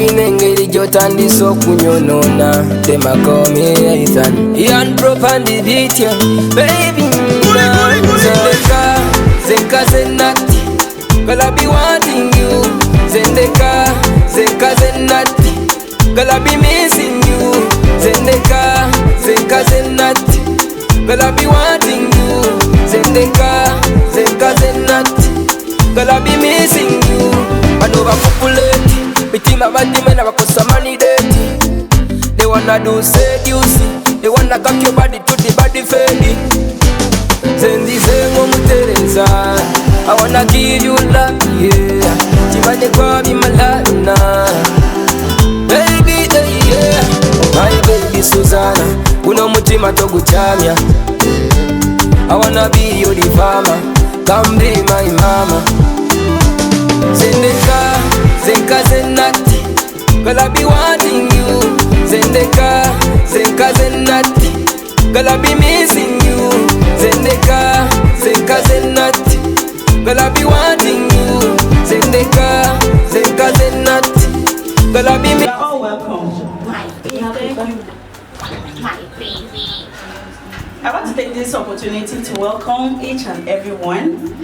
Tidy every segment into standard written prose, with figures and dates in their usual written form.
balina engeri gy'otandise okunyonona. Them a call me Ethan, Ian Prop and the beat, yeah. Baby, Zendeka, Zenka Zenati, girl I be wanting you. Zendeka, Zenka Zenati, girl I be missing you. Zendeka, Zenka Zenati, girl I be wanting you. Zendeka, Zenka Zenati, girl I be missing you. Man overpopulate, between my body men abakosa money dirty. They wanna do seduce, they wanna cock your body to the body fade. Zenzi zengo mutereza, I wanna give you love, yeah. Chibane kwa mi malana, baby, yeah. My baby Susanna, uno mutima toguchamya. I wanna be your farmer, come be my mama. Zendeka, Zenka Zenati, girl I be wanting you. Zendeka, Zenka Zenati, girl I be missing you. Zendeka, Zenka Zenati, girl I be wanting you. Zendeka, Zenka Zenati, girl I be missing you. You're all welcome. My baby. My baby. I want to take this opportunity to welcome each and everyone.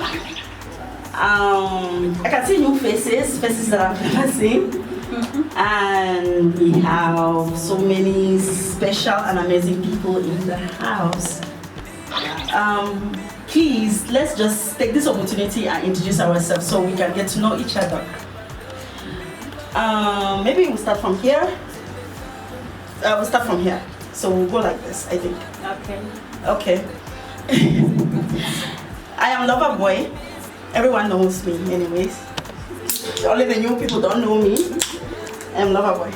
I can see new faces that I've never seen. And we have so many special and amazing people in the house. Please, let's just take this opportunity and introduce ourselves so we can get to know each other. Maybe we'll start from here. We'll start from here. So we'll go like this, I think. Okay. I am Loverboy. Everyone knows me anyways. Only the new people don't know me. I am Loverboy.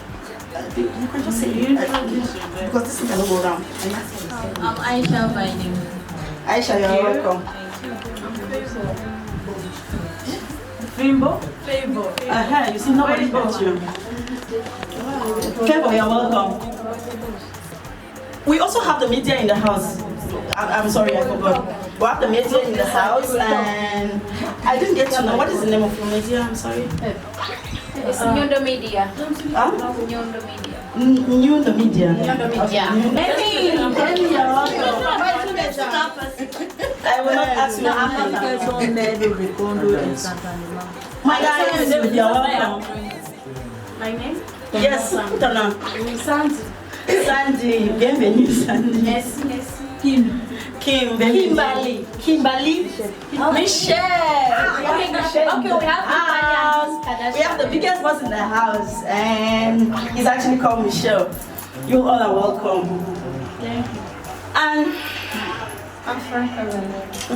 You can just say it. Because this thing cannot go around. I'm Aisha by name. Aisha, you're welcome. Favor. You see nobody but you. Favor, you're welcome. We also have the media in the house. I'm sorry, I forgot. We have the media in the house, and I didn't get to know what is the name of your media. I'm sorry. It's Nyondo Media. Nyondo Media. Nyondo Media. Nyondo Media. I will not ask you. My name, you're welcome. My name? Yes, Tana. Sandy, bienvenue Sandy. Yes. Kim, Kimberly, Michelle. Okay, we have we have the biggest boss in the house, and he's actually called Michelle. You all are welcome. Thank you. And I'm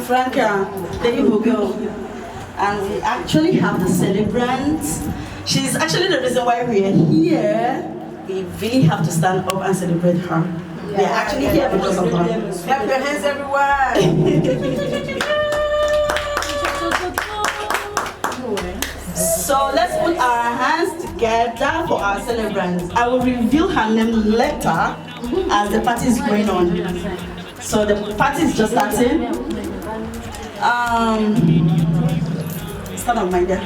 Franca, the evil girl. And we actually have the celebrant. She's actually the reason why we are here. We really have to stand up and celebrate her. We are actually here because of her. Clap your hands, everyone. So let's put our hands together for our celebrant. I will reveal her name later as the party is going on. So the party is just starting. Stand up, my dear.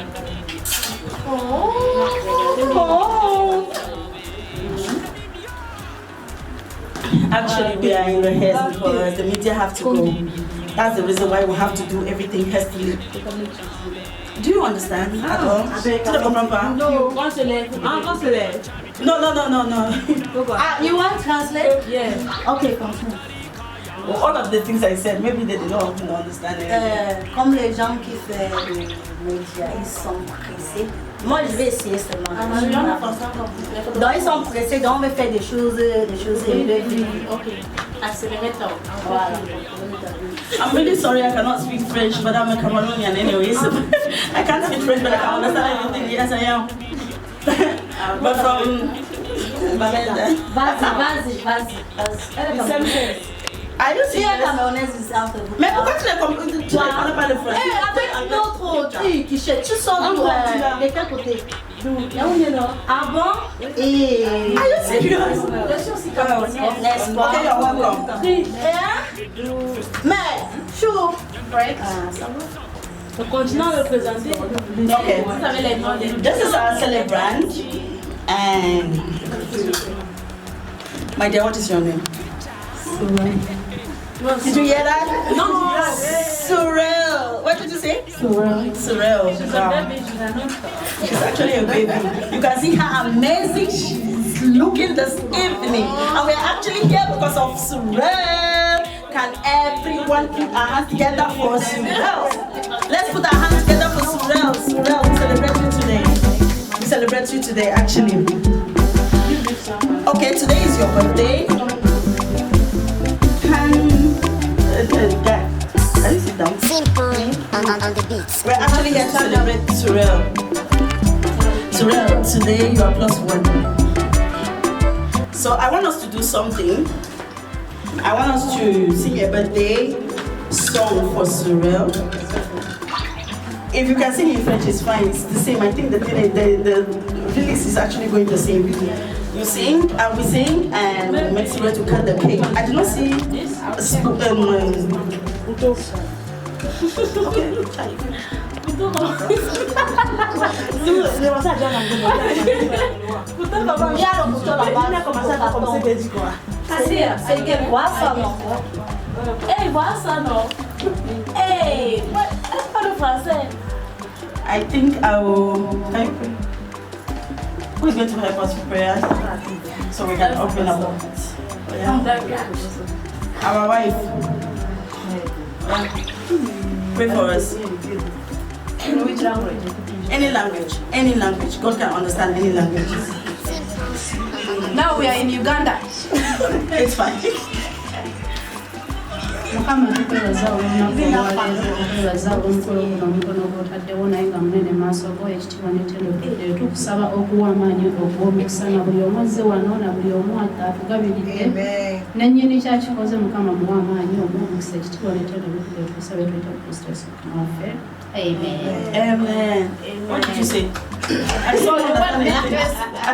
Actually, we are in the haste because the media have to go. That's the reason why we have to do everything hastily. Do you understand at all? No. You want to translate? Yeah. Okay, translate. All of the things I said, maybe they did not understand it. Comme les gens qui font des médias, ils sont pressés. Moi, je vais essayer seulement. Donc, ils sont pressés, donc on va faire des choses élevées. Ok. Accelerator. Voilà. I'm really sorry I cannot speak French, but I'm a Cameroonian anyway. So I can't speak French, but I can understand everything. Yes, I am. But from... Vas-y. Are you Si la serious? camerounaise ici entre vous. Mais pourquoi tu ne parles pas le français? Avec notre truc, tu sors de quel côté? Ah bon? Et... Are you serious? Je suis aussi camerounaise, n'est-ce pas? Okay, you're welcome. Mais, chou! Ça va? Continuons à le présenter. Okay. Vous savez les noms des... This is our celebrant, And my dear, what is your name? Did you hear that? No. Surreal. What did you say? Surreal. Wow. She's actually a baby. You can see how amazing she's looking this evening. And we're actually here because of Surreal. Can everyone put our hands together for Surreal? Let's put our hands together for Surreal. Surreal, we celebrate you today. We celebrate you today, actually. Okay, today is your birthday. Can you sit down? Simple on the beats. We're actually here to celebrate Surreal. Surreal, today you are +1. So I want us to do something. I want us to sing a birthday song for Surreal. If you can sing in French, it's fine. It's the same. I think the lyrics is actually going the same. You sing, and we sing, and make Surreal to cut the cake. I do not see okay, look, try. I think I will. Who is going to help us with prayers so we can open our hearts? Our wife. Pray for us. In which language? Any language. Any language. God can understand any language. Now we are in Uganda. It's fine. Mukama tukwebaza okwebaza omukolo guno omukono gw'otaddewo naye nga munene maaso go ekitiibwa n'ettendo tukusaba okuwa amaanyi ogw'omukisa na buli omu azze wano na buli omu atugabiridde nennyini kyakikoze Mukama muwa amaanyi omuwa omukisa ekitiibwa n'ettendo tukusabe twita ku Kristo Yesu waffe. Amen. What did you say? I saw you that I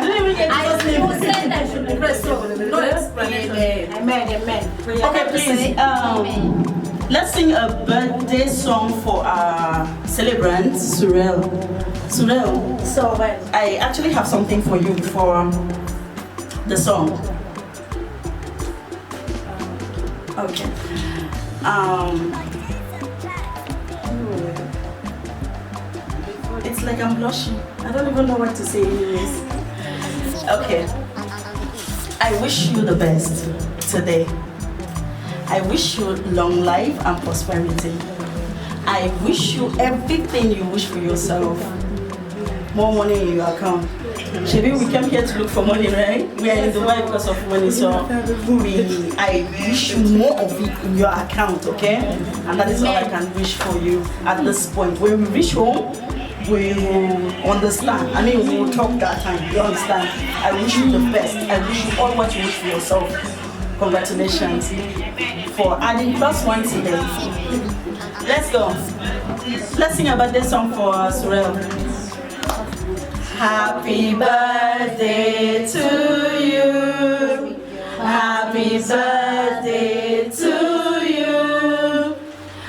didn't even get to say. You said that should be pressed over. No explanation. Amen. Okay, please. Let's sing a birthday song for our celebrant, Surreal. Surreal. So I actually have something for you for the song. Okay. It's like I'm blushing. I don't even know what to say anyways. Okay. I wish you the best today. I wish you long life and prosperity. I wish you everything you wish for yourself. More money in your account. Maybe we came here to look for money, right? We are in Dubai because of money, so I wish you more of it in your account, okay? And that is all I can wish for you at this point. When we reach home, we will understand. I mean, we will talk that time. You understand? I wish you the best. I wish you all what you wish for yourself. Congratulations for adding +1 today. Let's go. Let's sing a birthday song for Surreal. Happy birthday to you. Happy birthday to you.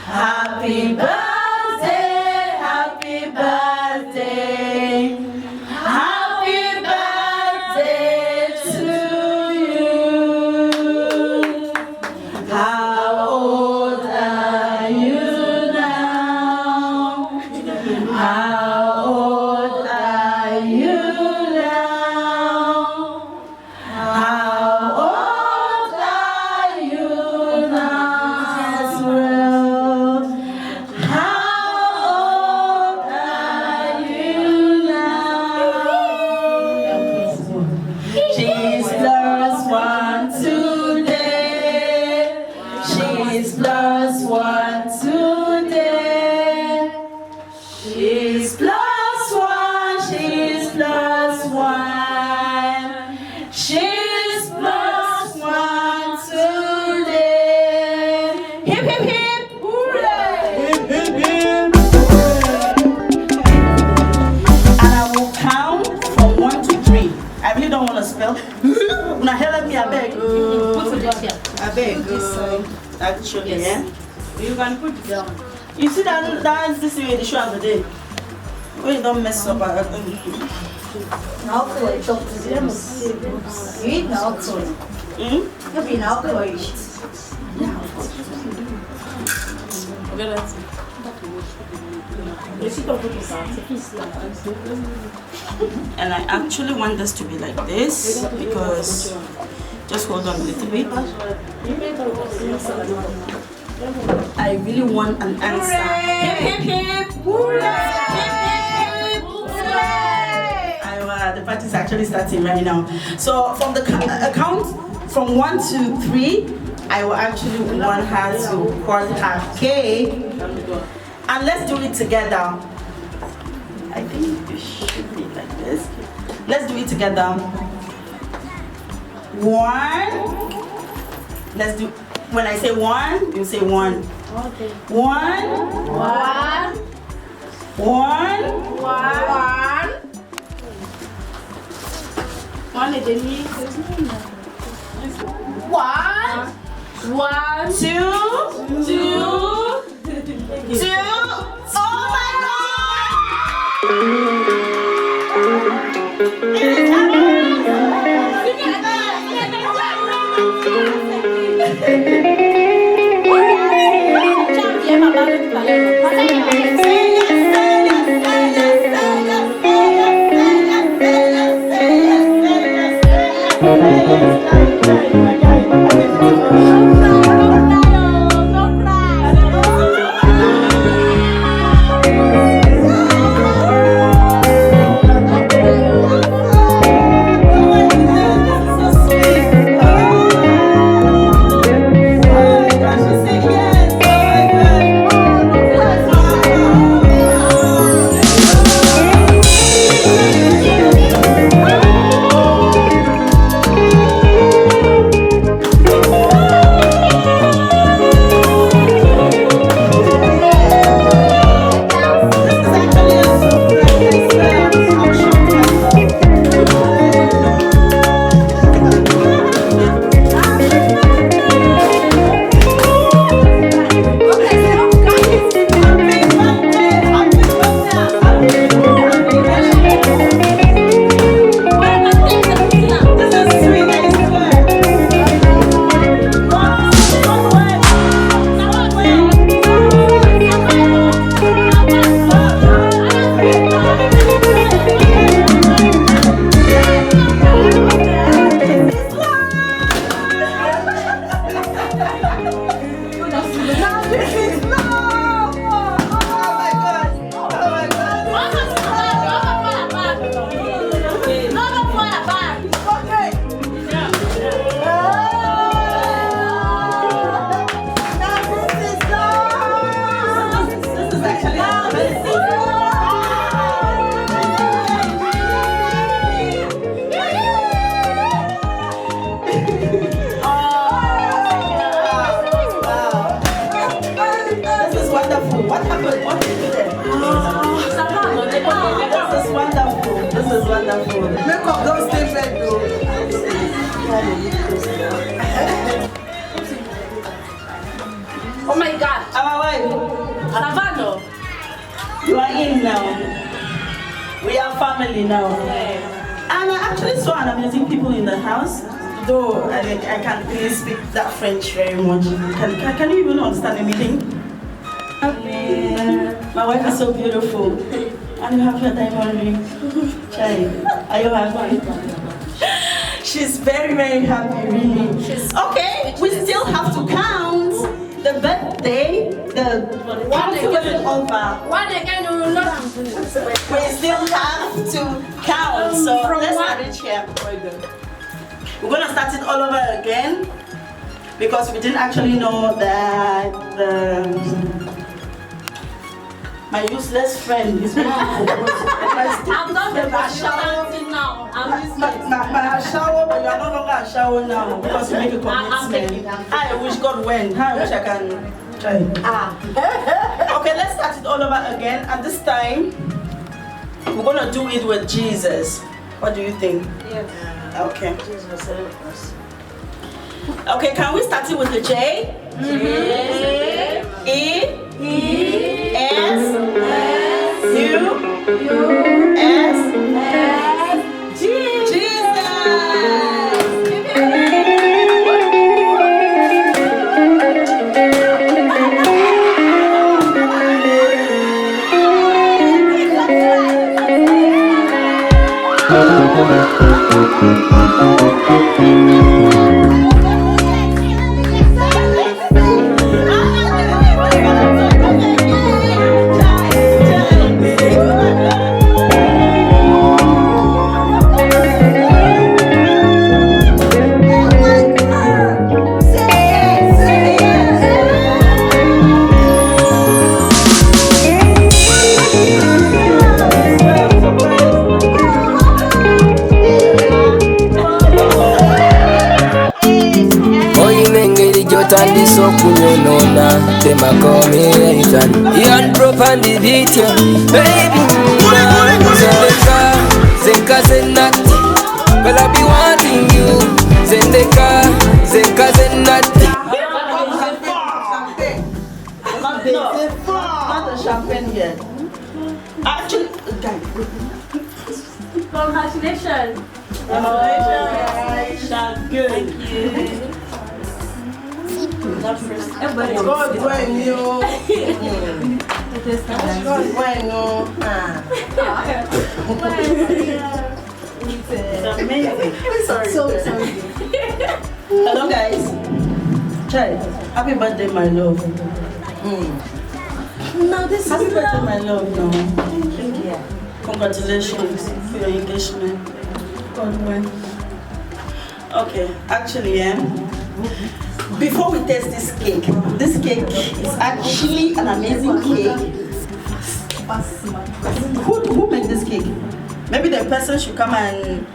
Happy birthday. Happy birthday. Happy birthday to you. How old are you now? How old are you now? How old are you now? Surreal. How old are you now? She's +1 today. She's +1 today. She's +1. She's +1. She's +1 today. Hip hip hip, hooray! Hip hip hip, and I will count from 1 to 3. I really don't want to spell. Now help me, I beg. I beg. Actually, yeah. You can put it down. You see that's this way the show of the day. We don't mess up. Álcool, então fizemos. E não álcool. Eu vi na álcool hoje. And I actually want this to be like this because just hold on a little bit. I really want an answer. Hip hip hip! Hooray! Hip hip hip! Hooray! The party is actually starting right now. So from the count from 1 to 3, I will actually want her to pour her cake, and let's do it together. I think it should be like this. Let's do it together. 1. Let's do. When I say 1, you say 1. Okay. 1. 1. 1. 1. One et demi. 1. 1. 2. 2. 2. Oh my Oh my God. Savano. You are in now. We are family now. And I actually saw an amazing people in the house. Though I can't really speak that French very much. Can you even understand anything? My wife is so beautiful. And you have your diamond ring. Chai, are you happy? She's very, very happy, really. Okay, we still have to count the birthday, the council over. We still have to count, so let's start it here. We're gonna start it all over again because we didn't actually know that my useless friend is going to I'm not the shower now. I'm my shower, but you are no longer a shower now because you make a commitment. I wish God went. I wish I can try. Okay, let's start it all over again. And this time, we're gonna do it with Jesus. What do you think? Yes. Okay. Okay, can we start it with the J? J. E. S. U. S. Otandise okunyonona, them a call me Ethan. Ian prop on the beat, yeah. Baby, Zendeka, Zenka Zenati. Well, I be wanting you. Zendeka, Zenka Zenati. Not the champagne yet. Actually, Congratulations. Good. Thank you. God when you. God when you. It's amazing. Sorry. Hello guys. Child, happy birthday my love. No, this Happy is birthday my love. No. Thank you. Congratulations for your engagement. God when. Okay, actually before we taste this cake is actually an amazing cake. Who made this cake? Maybe the person should come and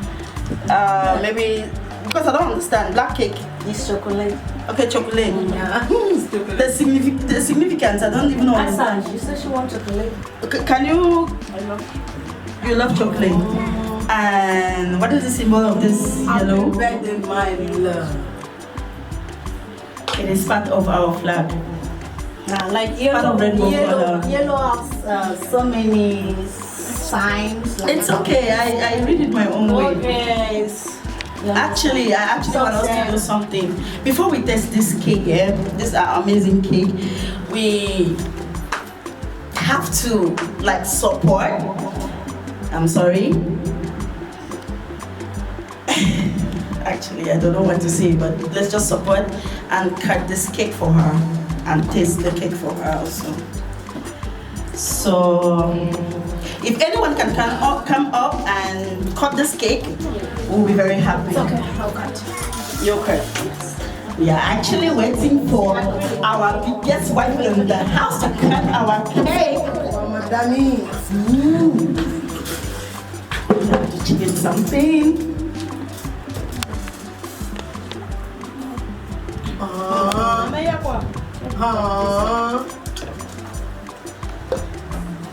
maybe, because I don't understand. Black cake. It's chocolate. Okay, chocolate. Yeah. The significance, I don't even know. Asa, she said she wants chocolate. Okay, can you? You love chocolate. And what is the symbol of this yellow? Birthday, my love. It is part of our flag. Like Part of rainbow color. yellow has so many signs. Like It's okay. I read it my own way. Okay. Actually, I want us to do something. Before we test this cake, this amazing cake, we have to like support. I'm sorry. Actually, I don't know what to say, but let's just support and cut this cake for her and taste the cake for her also. So, if anyone can come up and cut this cake, we'll be very happy. It's okay, I'll cut. You'll cut. We are actually waiting for our biggest wife in the house to cut our cake. Mama Danny. We have to chicken something.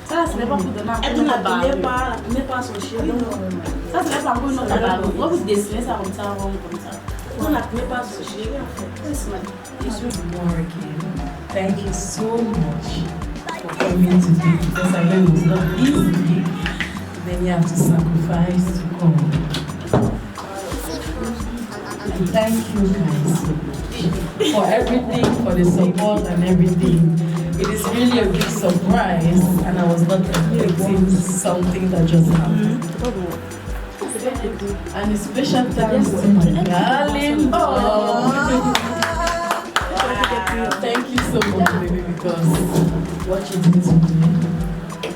Ça, ce n'est pas pour donner un peu de barre. Il n'est pas associé. Ça, c'est pas pour nous. On va vous dessiner ça comme ça, comme ça. On n'est pas associé. Thank you so much for coming today because I know it's not easy. Then you have to sacrifice to come. And thank you guys for everything, for the support and everything. It is really a big surprise and I was not expecting something that just happened. And a special thanks to my darling. Thank you so much, baby, because what you did today,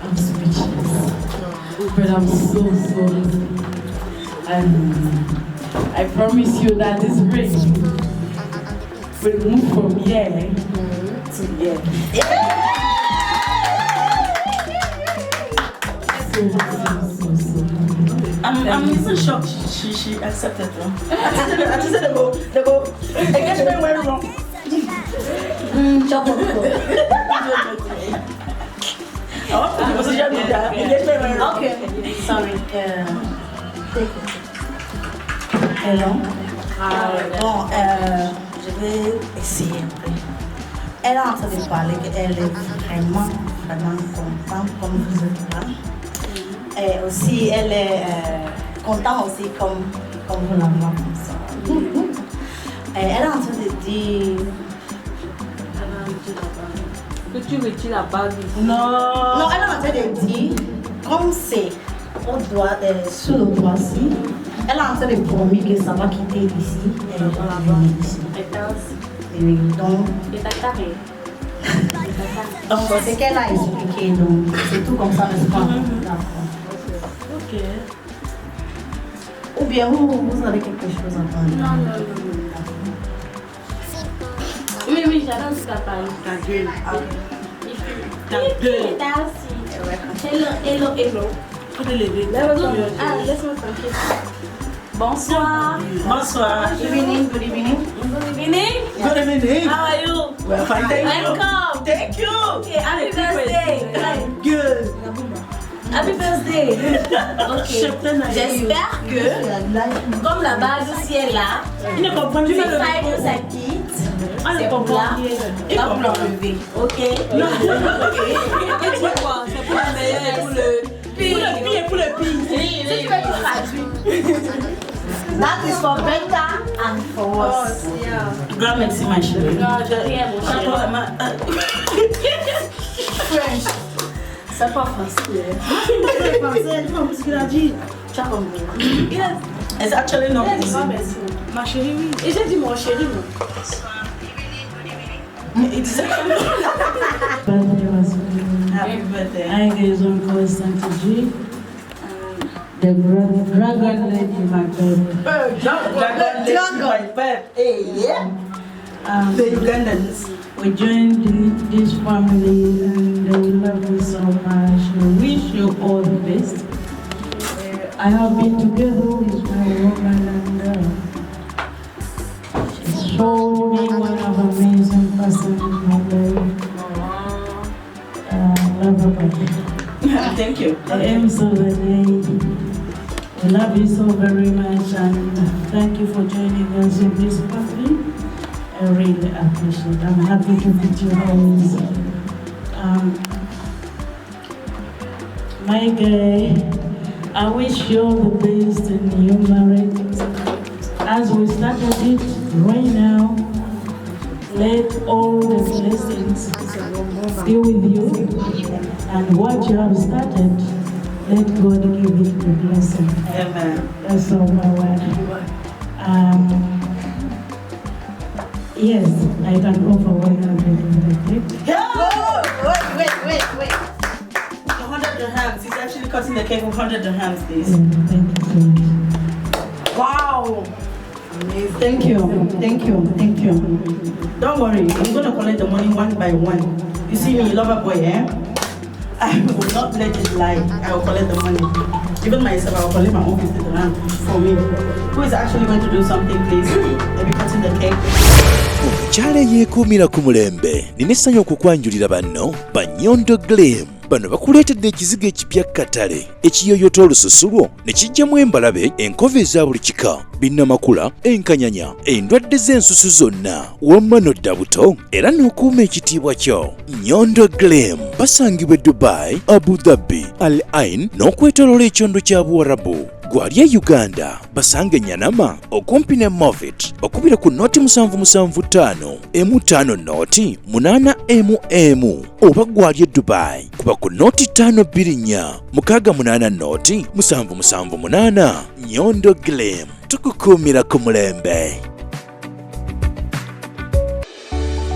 I'm speechless. But I'm so and I promise you that this ring will move from here to here. So. I'm so shocked she accepted them. I just said they go. Engagement went wrong. Okay, sorry. Hello. Bon, je vais essayer un peu. Elle est en train de parler qu'elle est vraiment contente comme vous êtes là. Et aussi, elle est contente aussi comme vous la voyez comme ça. Et elle est en train de dire... Que tu retires la bague. Non, elle est en train de dire, comme c'est sur le toit-ci. Elle est en train de promettre que ça va quitter ici. Elle va venir ici. Et donc, donc c'est qu'elle a expliqué. Donc, c'est tout comme ça, n'est-ce pas? D'accord. Ok. Ou bien vous avez quelque chose à parler? Non. Oui, j'adore ce que tu as parlé. Ta gueule. Hello. Faut te lever. Laisse-moi tranquille. Bonsoir. Good evening. Good evening. How are you? Well, fine, thank you. Welcome. Thank you. Okay, happy birthday. Good. Happy birthday. Ok. J'espère que, comme la base aussi est là, tu fais que ça quitte. C'est comme là. Va vous l'enlever. Ok. Et tu quoi? C'est pour le meilleur et pour le pire. Pour le pire. Si tu veux, tu traduis. That is for better and for worse. Grand merci, ma chérie. Non, de rien, mon chéri. French. C'est pas facile. It's actually not easy. Ma chérie, oui. Et j'ai dit mon chéri, non. It's actually happy birthday. The dragon lady, my baby. Dragon, my pet. Hey, yeah. The Ugandans. We joined this family and we love you so much. We wish you all the best. I have been together with my woman and she showed me one of amazing person in my life. Love her, baby. Thank you. I am so very. I love you so very much and thank you for joining us in this family. I really appreciate it. I'm happy to meet you always. My guy, I wish you all the best in your marriage. As we started it right now, let all the blessings be with you. And what you have started, let God give it the blessing. Amen. That's all my word. Yes, I can offer 100. Wait. 100 dirhams. He's actually cutting the cake with 100 dirhams, please. Thank you so much. Wow. Thank you. Don't worry. I'm going to collect the money one by one. You see me, lover boy, eh? I will not let it lie. I will collect the money. Even myself, I will collect my own 50 dirham for me. Who is actually going to do something, please? Maybe cutting the cake. Omukyala yeekuumira ku mulembe nina essanyu okukwanjulira banno ba Nyondo Glam. Bano bakuleetedde ekizigo ekipya katale ekiyoyota olususu lwo ne kijjamu embalabe, enkova eza buli kika, binnamakula, enkanyanya, endwadde z'ensusu zonna, wamma n'odda buto era n'okuuma ekitiibwa kyo. Nyondo Glam basangibwa e Dubai, Abu Dhabi, Al Ain n'okwetooloola ekyondo kya Buwarabu. Gwali e Uganda basange Nyanama okumpi ne Movit okubira ku noti 775 M5 noti 8 oba gwali e Dubai kuba ku noti 524 680 noti 778. Nyondo Glam tukukuumira ku mulembe.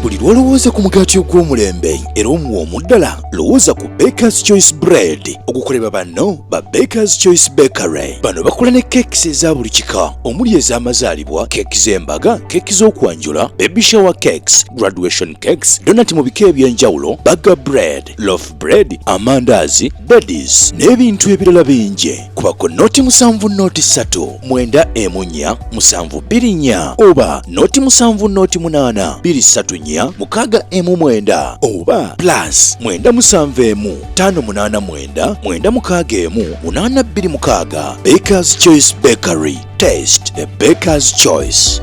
Buli lwolowooza ku mugaati ogw'omulembe era omuwoomu ddala lowooza ku Baker's Choice Bread ogukolebwa banno ba Baker's Choice Bakery. Bano bakola ne keekisi eza buli kika omuli ez'amazaalibwa, keeki z'embaga, keeki z'okwanjula, baby shower cakes, graduation cakes, donati mu bika eby'enjawulo, burger bread, loaf bread, amandaazi, daddies n'ebintu ebirala bingi. Kuba ku noti 7 noti 3 9 M4 724 oba noti 7 noti 8 234 6 M9 oba plus 971 589 961 826. Baker's Choice Bakery. Taste the Baker's Choice.